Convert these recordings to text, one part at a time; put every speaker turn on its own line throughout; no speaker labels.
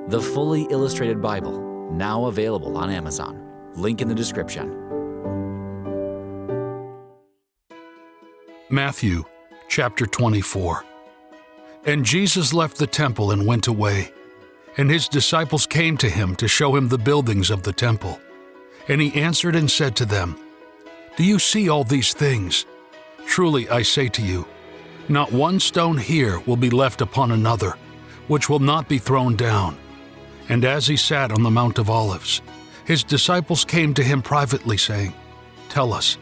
the fully illustrated Bible, now available on Amazon. Link in the description.
Matthew chapter 24. And Jesus left the temple and went away. And his disciples came to him to show him the buildings of the temple. And he answered and said to them, Do you see all these things? Truly I say to you, not one stone here will be left upon another, which will not be thrown down. And as he sat on the Mount of Olives, his disciples came to him privately, saying, Tell us,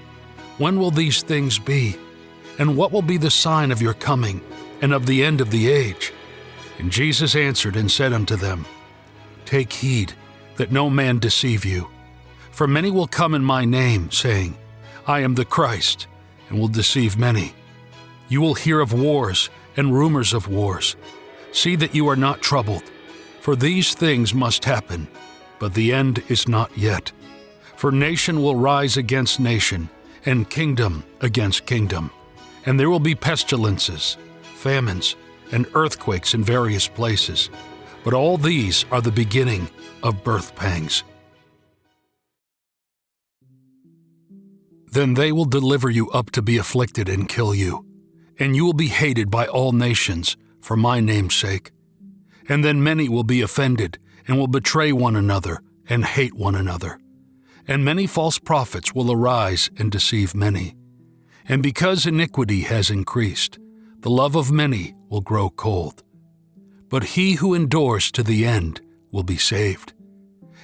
when will these things be? And what will be the sign of your coming and of the end of the age? And Jesus answered and said unto them, Take heed that no man deceive you. For many will come in my name, saying, I am the Christ, and will deceive many. You will hear of wars and rumors of wars. See that you are not troubled, for these things must happen, but the end is not yet. For nation will rise against nation, and kingdom against kingdom. And there will be pestilences, famines, and earthquakes in various places. But all these are the beginning of birth pangs. Then they will deliver you up to be afflicted and kill you, and you will be hated by all nations for my name's sake. And then many will be offended and will betray one another and hate one another. And many false prophets will arise and deceive many. And because iniquity has increased, the love of many will grow cold. But he who endures to the end will be saved.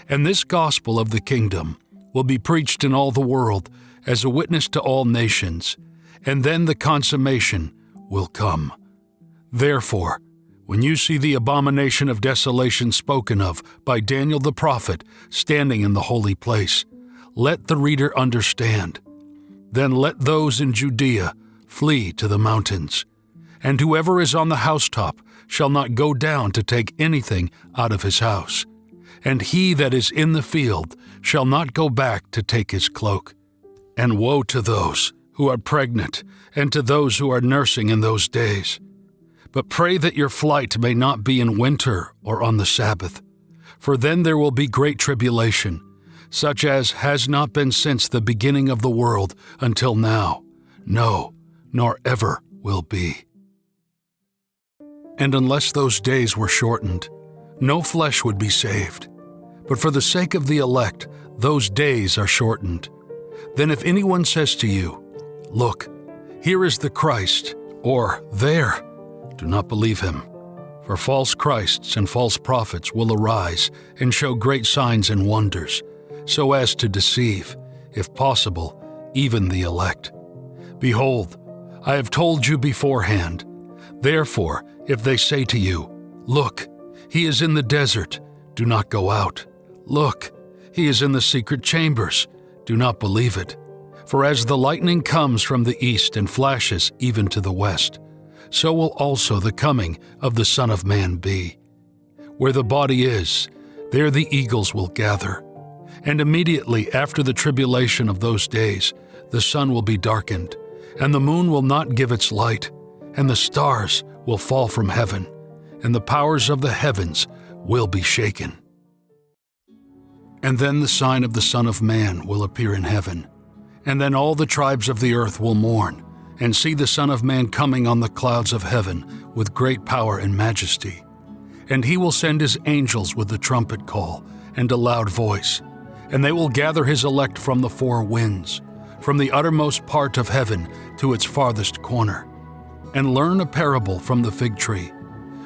And this gospel of the kingdom will be preached in all the world as a witness to all nations, and then the consummation will come. Therefore, when you see the abomination of desolation spoken of by Daniel the prophet standing in the holy place, let the reader understand. Then let those in Judea flee to the mountains. And whoever is on the housetop shall not go down to take anything out of his house. And he that is in the field shall not go back to take his cloak. And woe to those who are pregnant, and to those who are nursing in those days. But pray that your flight may not be in winter or on the Sabbath, for then there will be great tribulation, such as has not been since the beginning of the world until now, no, nor ever will be. And unless those days were shortened, no flesh would be saved. But for the sake of the elect, those days are shortened. Then if anyone says to you, Look, here is the Christ, or there, do not believe him. For false Christs and false prophets will arise and show great signs and wonders, so as to deceive, if possible, even the elect. Behold, I have told you beforehand. Therefore, if they say to you, Look, he is in the desert, do not go out. Look, he is in the secret chambers, do not believe it. For as the lightning comes from the east and flashes even to the west, so will also the coming of the Son of Man be. Where the body is, there the eagles will gather. And immediately after the tribulation of those days, the sun will be darkened, and the moon will not give its light, and the stars will fall from heaven, and the powers of the heavens will be shaken. And then the sign of the Son of Man will appear in heaven, and then all the tribes of the earth will mourn, and see the Son of Man coming on the clouds of heaven with great power and majesty. And he will send his angels with the trumpet call and a loud voice, and they will gather his elect from the four winds, from the uttermost part of heaven to its farthest corner. And learn a parable from the fig tree.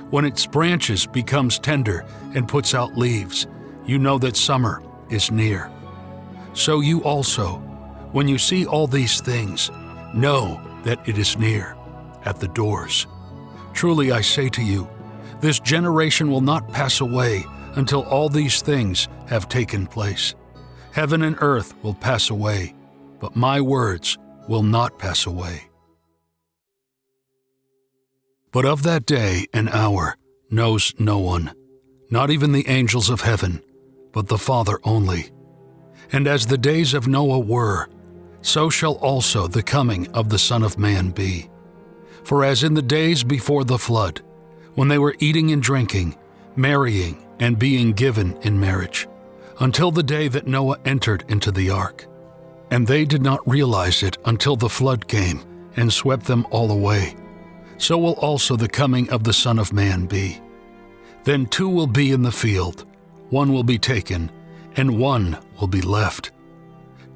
When its branches becomes tender and puts out leaves, you know that summer is near. So you also, when you see all these things, know that it is near, at the doors. Truly I say to you, this generation will not pass away until all these things have taken place. Heaven and earth will pass away, but my words will not pass away. But of that day and hour knows no one, not even the angels of heaven, but the Father only. And as the days of Noah were, so shall also the coming of the Son of Man be. For as in the days before the flood, when they were eating and drinking, marrying, and being given in marriage, until the day that Noah entered into the ark. And they did not realize it until the flood came and swept them all away. So will also the coming of the Son of Man be. Then 2 will be in the field, 1 will be taken, and 1 will be left.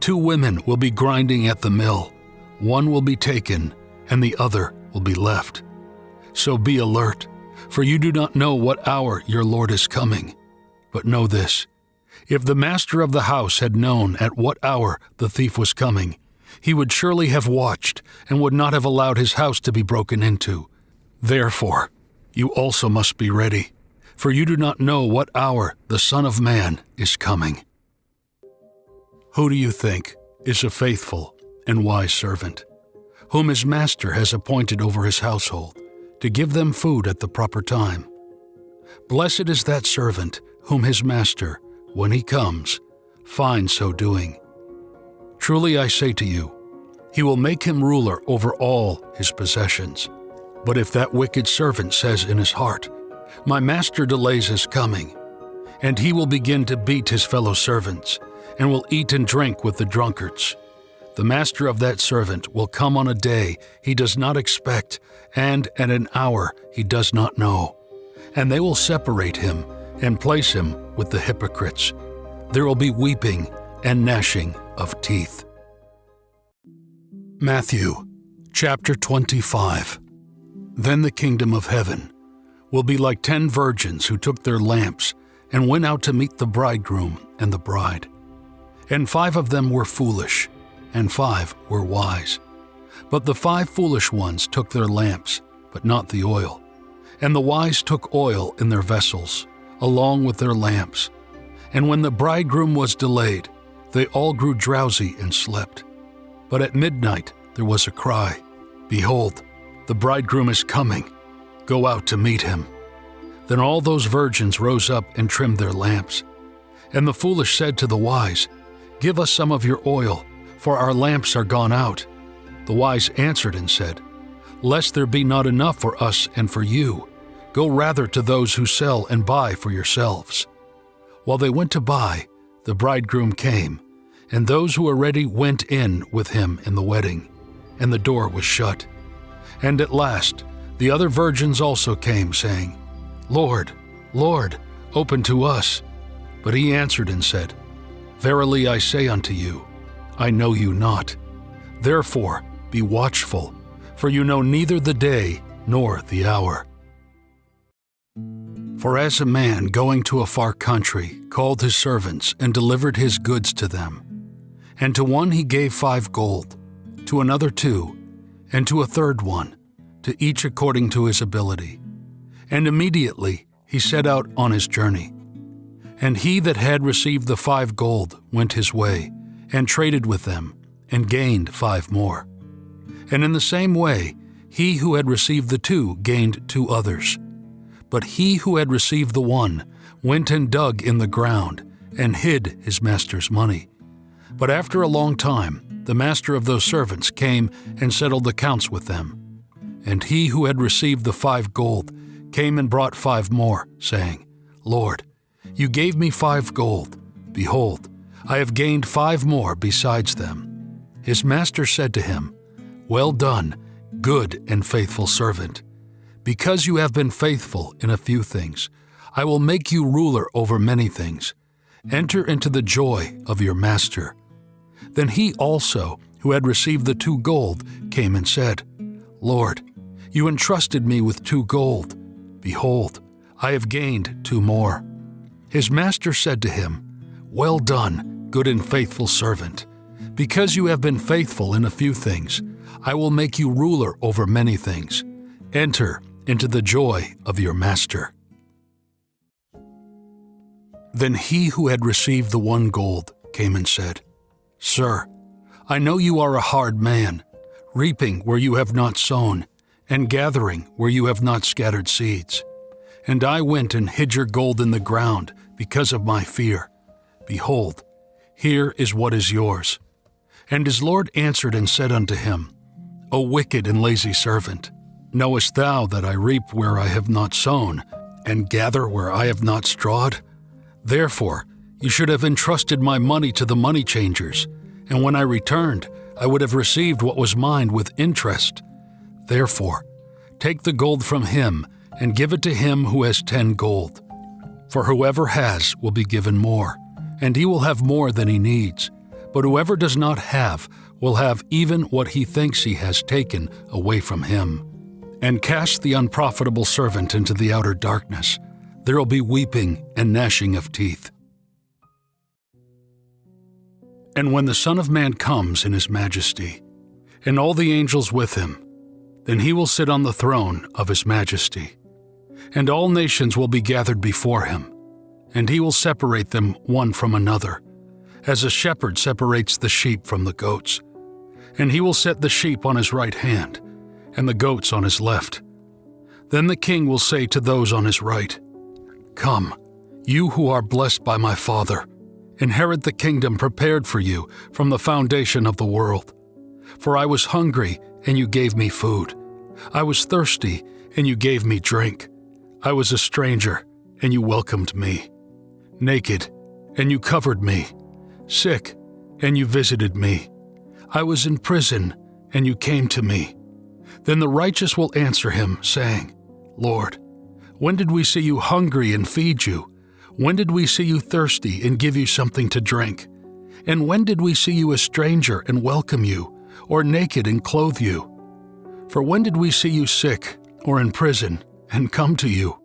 2 women will be grinding at the mill, 1 will be taken, and the other will be left. So be alert, for you do not know what hour your Lord is coming. But know this, if the master of the house had known at what hour the thief was coming, he would surely have watched and would not have allowed his house to be broken into. Therefore, you also must be ready, for you do not know what hour the Son of Man is coming. Who do you think is a faithful and wise servant, whom his master has appointed over his household, to give them food at the proper time? Blessed is that servant whom his master, when he comes, finds so doing. Truly I say to you, he will make him ruler over all his possessions. But if that wicked servant says in his heart, my master delays his coming, and he will begin to beat his fellow servants, and will eat and drink with the drunkards, the master of that servant will come on a day he does not expect, and at an hour he does not know. And they will separate him and place him with the hypocrites. There will be weeping and gnashing of teeth. Matthew chapter 25. Then the kingdom of heaven will be like 10 virgins who took their lamps and went out to meet the bridegroom and the bride. And 5 of them were foolish, and 5 were wise. But the 5 foolish ones took their lamps, but not the oil. And the wise took oil in their vessels, along with their lamps. And when the bridegroom was delayed, they all grew drowsy and slept. But at midnight there was a cry, Behold, the bridegroom is coming. Go out to meet him. Then all those virgins rose up and trimmed their lamps. And the foolish said to the wise, Give us some of your oil, for our lamps are gone out. The wise answered and said, Lest there be not enough for us and for you, go rather to those who sell and buy for yourselves. While they went to buy, the bridegroom came, and those who were ready went in with him in the wedding, and the door was shut. And at last the other virgins also came, saying, Lord, Lord, open to us. But he answered and said, Verily I say unto you, I know you not. Therefore be watchful, for you know neither the day nor the hour. For as a man going to a far country called his servants and delivered his goods to them, and to one he gave 5 gold, to another 2, and to a third 1, to each according to his ability. And immediately he set out on his journey. And he that had received the 5 gold went his way, and traded with them, and gained 5 more. And in the same way he who had received the 2 gained 2 others. But he who had received the 1 went and dug in the ground, and hid his master's money. But after a long time the master of those servants came and settled accounts with them. And he who had received the 5 gold came and brought 5 more, saying, Lord, you gave me 5 gold. Behold, I have gained 5 more besides them. His master said to him, Well done, good and faithful servant. Because you have been faithful in a few things, I will make you ruler over many things. Enter into the joy of your master. Then he also, who had received the 2 gold, came and said, Lord, you entrusted me with 2 gold. Behold, I have gained 2 more. His master said to him, Well done, good and faithful servant. Because you have been faithful in a few things, I will make you ruler over many things. Enter into the joy of your master. Then he who had received the 1 gold came and said, Sir, I know you are a hard man, reaping where you have not sown, and gathering where you have not scattered seeds. And I went and hid your gold in the ground because of my fear. Behold, here is what is yours. And his Lord answered and said unto him, O wicked and lazy servant, knowest thou that I reap where I have not sown, and gather where I have not strawed? Therefore, you should have entrusted my money to the money changers, and when I returned, I would have received what was mine with interest. Therefore, take the gold from him and give it to him who has 10 gold. For whoever has will be given more, and he will have more than he needs. But whoever does not have will have even what he thinks he has taken away from him. And cast the unprofitable servant into the outer darkness. There will be weeping and gnashing of teeth. And when the Son of Man comes in his majesty, and all the angels with him, then he will sit on the throne of his majesty. And all nations will be gathered before him, and he will separate them one from another, as a shepherd separates the sheep from the goats. And he will set the sheep on his right hand, and the goats on his left. Then the king will say to those on his right, Come, you who are blessed by my Father, inherit the kingdom prepared for you from the foundation of the world. For I was hungry, and you gave me food. I was thirsty, and you gave me drink. I was a stranger, and you welcomed me. Naked, and you covered me. Sick, and you visited me. I was in prison, and you came to me. Then the righteous will answer him, saying, Lord, when did we see you hungry and feed you? When did we see you thirsty and give you something to drink? And when did we see you a stranger and welcome you, or naked and clothe you? For when did we see you sick or in prison and come to you?